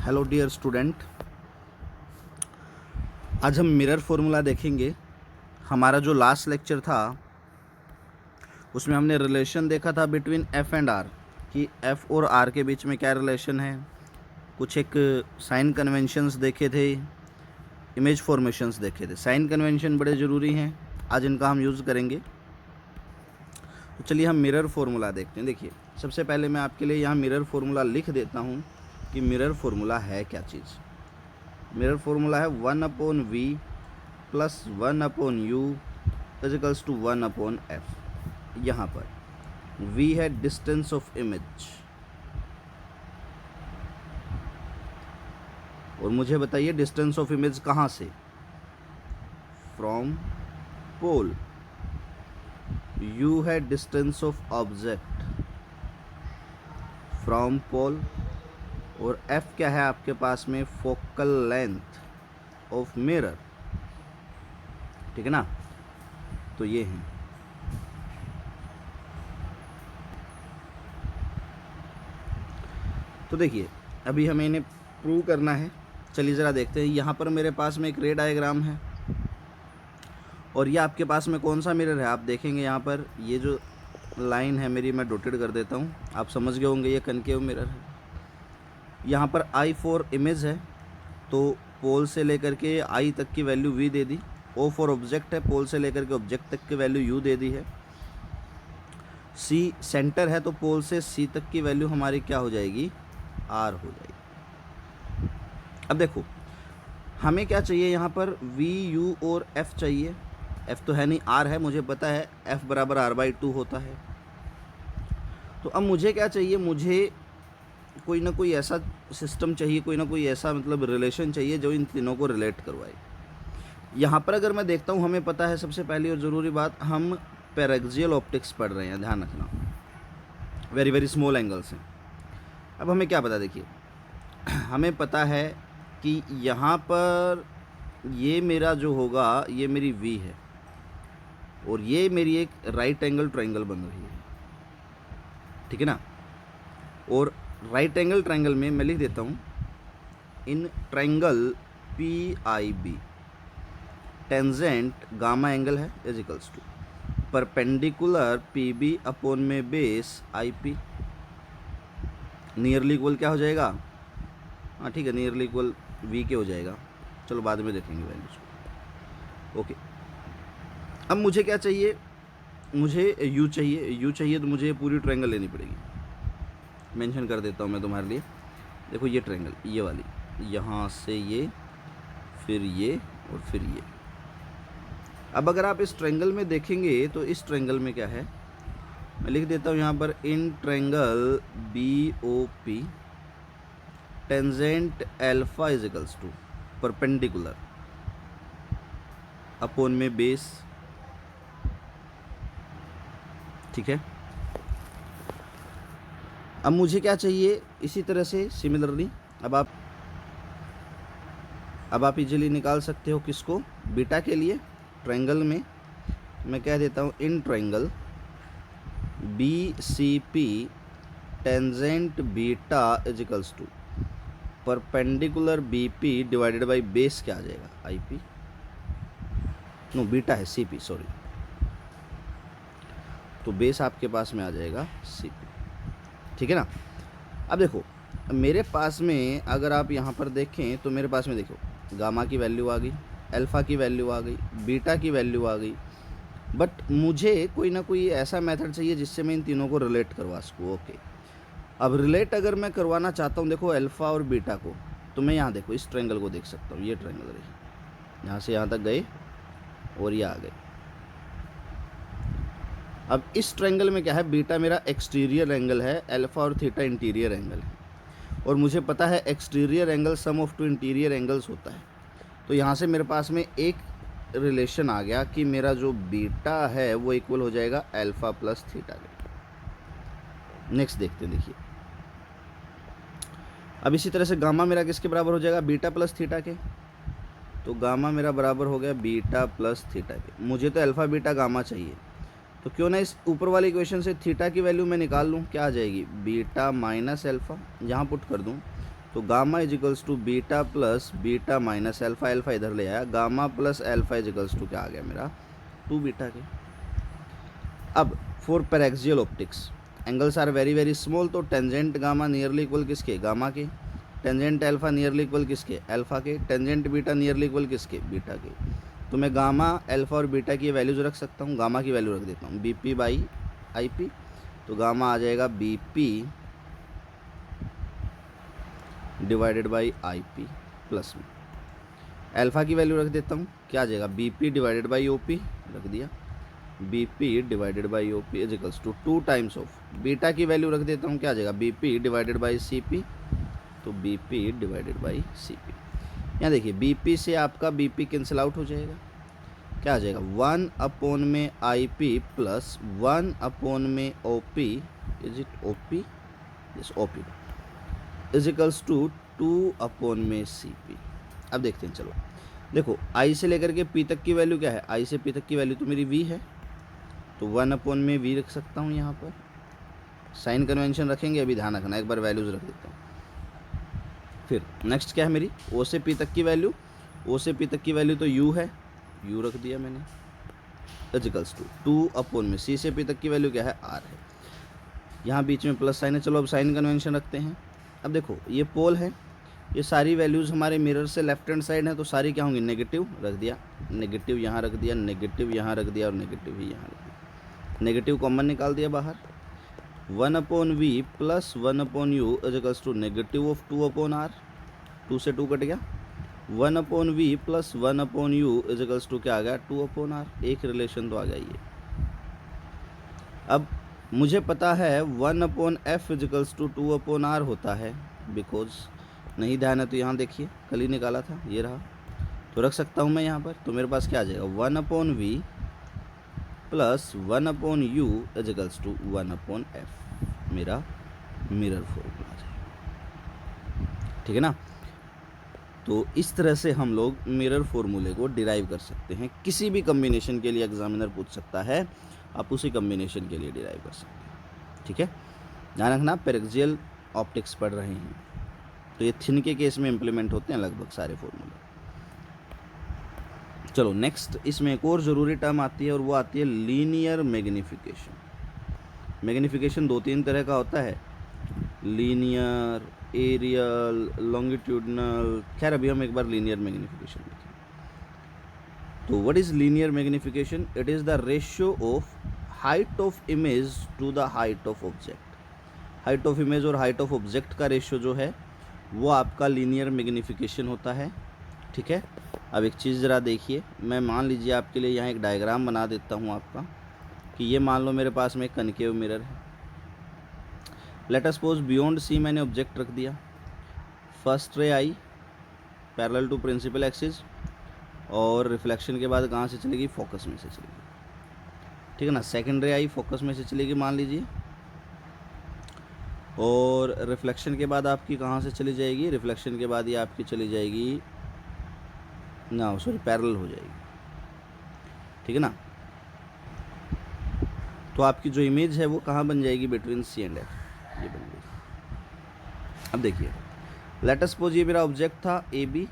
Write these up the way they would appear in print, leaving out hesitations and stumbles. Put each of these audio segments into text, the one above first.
Hello dear student, आज हम mirror formula देखेंगे। हमारा जो लास्ट लेक्चर था उसमें हमने रिलेशन देखा था बिटवीन एफ़ एंड आर, कि एफ़ और आर के बीच में क्या रिलेशन है। कुछ एक साइन कन्वेंशंस देखे थे, इमेज फॉर्मेशंस देखे थे। साइन कन्वेंशन बड़े ज़रूरी हैं, आज इनका हम यूज़ करेंगे। तो चलिए हम मिरर फॉर्मूला देखते हैं। देखिए, सबसे पहले मैं आपके लिए यहाँ मिरर फॉर्मूला लिख देता हूँ कि मिरर फॉर्मूला है क्या चीज़। मिरर फॉर्मूला है 1/v plus 1/u equals to 1/f। यहाँ पर v है डिस्टेंस ऑफ इमेज, और मुझे बताइए डिस्टेंस ऑफ इमेज कहाँ से, फ्रॉम पोल। u है distance of object from pole, और f क्या है आपके पास में, फोकल लेंथ ऑफ मिरर। ठीक है ना, तो ये है। तो देखिए, अभी हमें इन्हें प्रूव करना है। चलिए ज़रा देखते हैं। यहाँ पर मेरे पास में एक रे डायग्राम है, और ये आपके पास में कौन सा मिरर है आप देखेंगे। यहाँ पर ये जो लाइन है मेरी, मैं डॉटेड कर देता हूँ, आप समझ गए होंगे ये कनकेव मिरर है। यहाँ पर I फॉर इमेज है, तो पोल से लेकर के I तक की value V they the. O for object है, पोल से लेकर के ऑब्जेक्ट तक की वैल्यू U दे दी है। C सेंटर है, तो पोल से C तक की वैल्यू हमारी क्या हो जाएगी, R हो जाएगी। अब देखो, हमें क्या चाहिए यहाँ पर, V, U और F चाहिए। F तो है नहीं, R है, मुझे पता है F बराबर R/2 होता है। तो अब मुझे क्या चाहिए, मुझे कोई ना कोई ऐसा सिस्टम चाहिए, कोई ना कोई ऐसा मतलब रिलेशन चाहिए जो इन तीनों को रिलेट करवाए। यहाँ पर अगर मैं देखता हूँ, हमें पता है सबसे पहली और ज़रूरी बात, हम पैरेक्सियल ऑप्टिक्स पढ़ रहे हैं, ध्यान रखना, वेरी वेरी स्मॉल एंगल्स हैं। अब हमें क्या पता, देखिए हमें पता है कि यहाँ पर ये मेरा जो होगा, ये मेरी V है, और ये मेरी एक राइट एंगल ट्रायंगल बन रही है। ठीक है ना, और राइट एंगल ट्रायंगल में मैं लिख देता हूँ, in triangle PIB tangent gamma angle है equals to perpendicular PB upon में बेस IP। नियरली इक्वल क्या हो जाएगा, हाँ ठीक है, नियरली इक्वल V के हो जाएगा। चलो बाद में देखेंगे वैल्यूज को। ओके, अब मुझे क्या चाहिए, मुझे U चाहिए तो मुझे ये पूरी ट्रायंगल लेनी पड़ेगी। मेंशन कर देता हूँ मैं तुम्हारे लिए। देखो ये ट्रायंगल, ये वाली, यहाँ से ये, फिर ये और फिर ये। अब अगर आप इस ट्रायंगल में देखेंगे तो इस ट्रायंगल में क्या है, मैं लिख देता हूँ यहाँ पर, in triangle BOP tangent alpha equals to perpendicular upon में बेस। ठीक है, अब मुझे क्या चाहिए, इसी तरह से सिमिलरली अब आप इजीली निकाल सकते हो किसको, बीटा के लिए। ट्रायंगल में मैं कह देता हूँ, in triangle BCP tangent beta equals to perpendicular BP divided by base क्या आ जाएगा, IP। नो, बीटा है CP, सॉरी, तो बेस आपके पास में आ जाएगा CP। ठीक है ना। अब देखो, मेरे पास में अगर आप यहाँ पर देखें तो मेरे पास में देखो, गामा की वैल्यू आ गई, अल्फ़ा की वैल्यू आ गई, बीटा की वैल्यू आ गई, बट मुझे कोई ना कोई ऐसा मेथड चाहिए जिससे मैं इन तीनों को रिलेट करवा सकूँ। ओके, अब रिलेट अगर मैं करवाना चाहता हूँ, देखो अल्फ़ा और बीटा को, तो मैं यहाँ देखो इस ट्रायंगल को देख सकता हूँ। ये ट्रायंगल रही, यहाँ से यहाँ तक गए और ये आ गए। अब इस ट्रायंगल में क्या है, बीटा मेरा एक्सटीरियर एंगल है, अल्फ़ा और थीटा इंटीरियर एंगल है, और मुझे पता है exterior angle sum of to interior angles होता है। तो यहाँ से मेरे पास में एक रिलेशन आ गया कि मेरा जो बीटा है वो इक्वल हो जाएगा अल्फ़ा प्लस थीटा के। नेक्स्ट देखते हैं, देखिए अब इसी तरह से गामा मेरा किसके बराबर हो जाएगा, बीटा प्लस थीटा के। तो गामा मेरा बराबर हो गया बीटा प्लस थीटा के। मुझे तो अल्फ़ा बीटा गामा चाहिए, तो क्यों ना इस ऊपर वाली इक्वेशन से थीटा की वैल्यू मैं निकाल लूँ, क्या आ जाएगी, बीटा माइनस अल्फ़ा, यहाँ पुट कर दूँ तो gamma is equals to beta plus beta minus alpha, alpha इधर ले आया, gamma plus alpha is equals to क्या आ गया मेरा 2 बीटा के। अब for paraxial optics angles are very very small, तो टेंजेंट गामा नियरली इक्वल किसके, गामा के, टेंजेंट अल्फा नियरली इक्वल किसके, अल्फा के, टेंजेंट बीटा नियरली इक्वल किसके, बीटा के। तो मैं गामा अल्फा और बीटा की वैल्यूज रख सकता हूँ, गामा की वैल्यू रख देता हूँ B P by I P, तो गामा आ जाएगा B P divided by I P plus में अल्फा की वैल्यू रख देता हूँ, क्या आ जाएगा B P divided by O P, रख दिया B P divided by O P is equals to 2 times of beta की वैल्यू रख देता हूँ, क्या आ जाएगा B P divided by C P, तो B P divided by C P. यहाँ देखिए बी पी से आपका बी पी कैंसिल आउट हो जाएगा, क्या आ जाएगा 1 अपॉन में आई पी प्लस 1 अपॉन में O P, is it O P, yes O P is equals to 2 upon में सी पी। अब देखते हैं, चलो देखो आई से लेकर के पी तक की वैल्यू क्या है, आई से पी तक की वैल्यू तो मेरी वी है, तो 1 अपॉन में वी रख सकता हूँ, यहाँ पर साइन कन्वेंशन रखेंगे, अभी ध्यान रखना, एक बार वैल्यूज रख देता हूँ। फिर नेक्स्ट क्या है मेरी ओ से पी तक की वैल्यू, ओ से पी तक की वैल्यू तो यू है, यू रख दिया मैंने, इक्वल्स टू 2 अपॉन में सी से पी तक की वैल्यू क्या है, आर है, यहाँ बीच में प्लस साइन है, चलो अब साइन कन्वेंशन रखते हैं। अब देखो ये पोल है, ये सारी वैल्यूज़ हमारे मिरर से लेफ्ट हैंड साइड है, तो सारी क्या होंगी, नेगेटिव रख दिया, नेगेटिव यहाँ रख दिया, नेगेटिव यहाँ रख दिया और नेगेटिव ही यहाँ रख दिया, नेगेटिव कॉमन निकाल दिया बाहर, 1 upon V plus 1 upon U is equals to negative of 2 upon R, 2 से 2 कट गया, 1 upon V plus 1 upon U is equals to क्या आ गया 2 अपॉन आर, एक रिलेशन तो आ गया ये। अब मुझे पता है 1 upon F is equals to 2 upon R होता है, बिकॉज नहीं ध्यान है तो यहाँ देखिए कल ही निकाला था, ये रहा, तो रख सकता हूँ मैं यहाँ पर, तो मेरे पास क्या आ जाएगा 1 upon V plus 1 upon U is equals to 1 upon F, मेरा मिरर फॉर्मूला आ जाएगा, ठीक है ना। तो इस तरह से हम लोग मिरर फॉर्मूले को डिराइव कर सकते हैं, किसी भी कम्बिनेशन के लिए एग्जामिनर पूछ सकता है, आप उसी कम्बिनेशन के लिए डिराइव कर सकते हैं, ठीक है। ध्यान रखना पैरेक्सियल ऑप्टिक्स पढ़ रहे हैं, तो ये थिन के केस में इम्प्लीमेंट होते हैं लगभग सारे फॉर्मूले। चलो नेक्स्ट, इसमें एक और ज़रूरी टर्म आती है और वो आती है लीनियर मैग्नीफिकेशन। मैग्नीफिकेशन 2-3 तरह का होता है, लीनियर, एरियल, लॉन्गिट्यूडनल, खैर अभी हम एक बार लीनियर मैग्नीफिकेशन देखें। तो what is linear magnification, it is the ratio of height of image to the height of object. Height of image और हाइट ऑफ ऑब्जेक्ट का रेशियो जो है वो आपका लीनियर मैग्नीफिकेशन होता है, ठीक है। अब एक चीज़ ज़रा देखिए, मैं मान लीजिए आपके लिए यहाँ एक डायग्राम बना देता हूँ आपका, कि ये मान लो मेरे पास में एक कनकेव मिरर है, let us suppose beyond C मैंने ऑब्जेक्ट रख दिया, फर्स्ट रे आई पैरेलल टू प्रिंसिपल एक्सिस, और रिफ्लेक्शन के बाद कहाँ से चलेगी, फोकस में से चलेगी, ठीक है ना। सेकंड रे आई फोकस में से चलेगी मान लीजिए, और रिफ्लेक्शन के बाद आपकी कहाँ से चली जाएगी, रिफ्लेक्शन के बाद ये आपकी चली जाएगी ना, सॉरी पैरेलल हो जाएगी, ठीक है ना। तो आपकी जो इमेज है वो कहाँ बन जाएगी, बिटवीन सी एंड एफ, ये बन गई। अब देखिए लेट अस सपोज ये मेरा ऑब्जेक्ट था ए बी,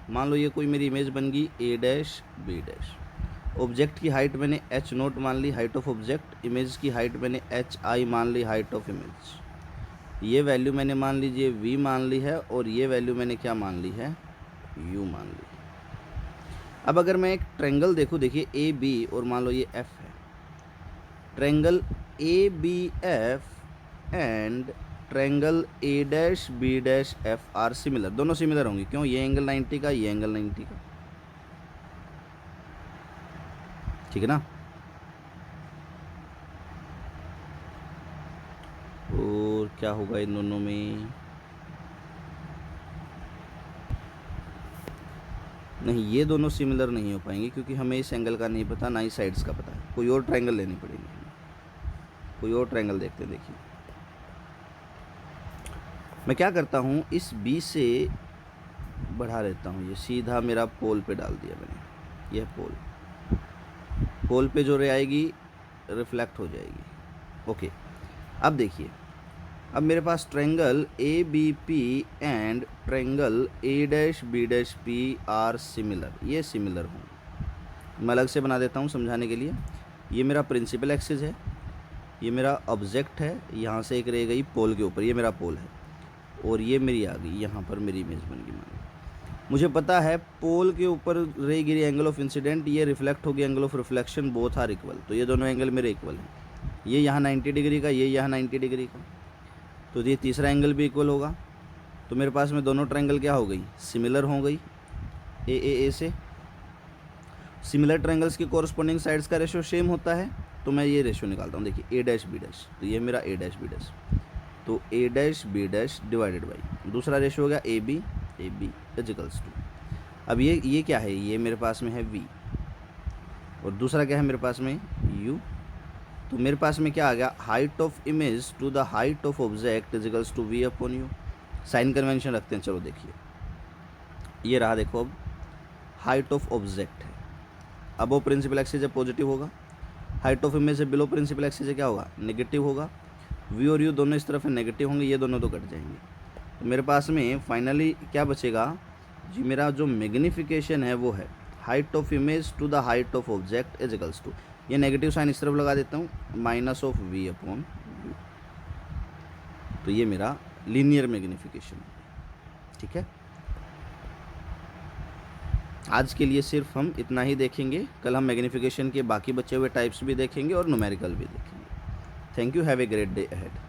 मान लो ये कोई मेरी इमेज बन गई ए डैश बी डैश, ऑब्जेक्ट की हाइट मैंने एच नोट मान ली, हाइट ऑफ ऑब्जेक्ट, इमेज की हाइट मैंने एच आई मान ली, हाइट ऑफ इमेज, ये वैल्यू मैंने मान लीजिए v मान ली है, और ये वैल्यू मैंने क्या मान ली है, u मान ली है। अब अगर मैं एक ट्रायंगल देखूँ, देखिए ए बी और मान लो ये f है, triangle A B F and triangle A dash B dash F are similar, दोनों सिमिलर होंगे, क्यों, ये एंगल 90 का, ये एंगल 90 का, ठीक है ना। और क्या होगा इन दोनों में, नहीं ये दोनों सिमिलर नहीं हो पाएंगे, क्योंकि हमें इस एंगल का नहीं पता, ना ही साइड्स का पता है, कोई और ट्रायंगल लेनी पड़ेगी, कोई और ट्रायंगल देखते हैं। देखिए मैं क्या करता हूँ, इस बी से बढ़ा लेता हूँ, ये सीधा मेरा पोल पे डाल दिया मैंने, यह पोल पे जो रे आएगी रिफ्लेक्ट हो जाएगी, ओके। अब देखिए अब मेरे पास triangle A B P and triangle A dash B dash P are similar, ये सिमिलर हों। मैं अलग से बना देता हूँ समझाने के लिए। ये मेरा प्रिंसिपल एक्सिस है, ये मेरा ऑब्जेक्ट है, यहाँ से एक रह गई पोल के ऊपर, ये मेरा पोल है, और ये मेरी आ गई यहाँ पर मेरी इमेज बन गई। मान मुझे पता है पोल के ऊपर रे गिरी एंगल ऑफ इंसिडेंट, ये रिफ्लेक्ट होगी angle of reflection, both are equal. तो ये दोनों एंगल मेरे इक्वल हैं, ये यहाँ 90 डिग्री का, ये यहाँ 90 डिग्री का, तो ये तीसरा एंगल भी इक्वल होगा। तो मेरे पास में दोनों ट्रायंगल क्या हो गई, सिमिलर हो गई ए से। सिमिलर ट्रायंगल्स की कोरस्पॉन्डिंग साइड्स का रेशियो सेम होता है, तो मैं ये रेशियो निकालता हूँ। देखिए ए डैश बी डैश, तो ये मेरा ए डैश बी डैश, तो A dash B dash divided by दूसरा रेशियो हो गया ए बी इजिकल्स टू। अब ये क्या है, ये मेरे पास में है v, और दूसरा क्या है मेरे पास में u। तो मेरे पास में क्या आ गया, height of image to the height of object equals to v upon u। Sign convention रखते हैं, चलो देखिए ये रहा, देखो अब हाइट ऑफ ऑब्जेक्ट है, अब वो प्रिंसिपल एक्सिस है पॉजिटिव होगा, हाइट ऑफ इमेज है बिलो प्रिंसिपल एक्सिस है क्या होगा, नेगेटिव होगा। v और u दोनों इस तरफ है नेगेटिव होंगे, ये दोनों तो कट जाएंगे। तो मेरे पास में फाइनली क्या बचेगा जी, मेरा जो मैग्नीफिकेशन है वो है height of image to the height of object equals to, ये नेगेटिव साइन इस तरफ लगा देता हूँ, minus of v upon u। तो ये मेरा लीनियर मैग्नीफिकेशन, ठीक है। आज के लिए सिर्फ हम इतना ही देखेंगे, कल हम मैग्नीफिकेशन के बाकी बचे हुए टाइप्स भी देखेंगे और न्यूमेरिकल भी देखेंगे। Thank you, have a great day ahead.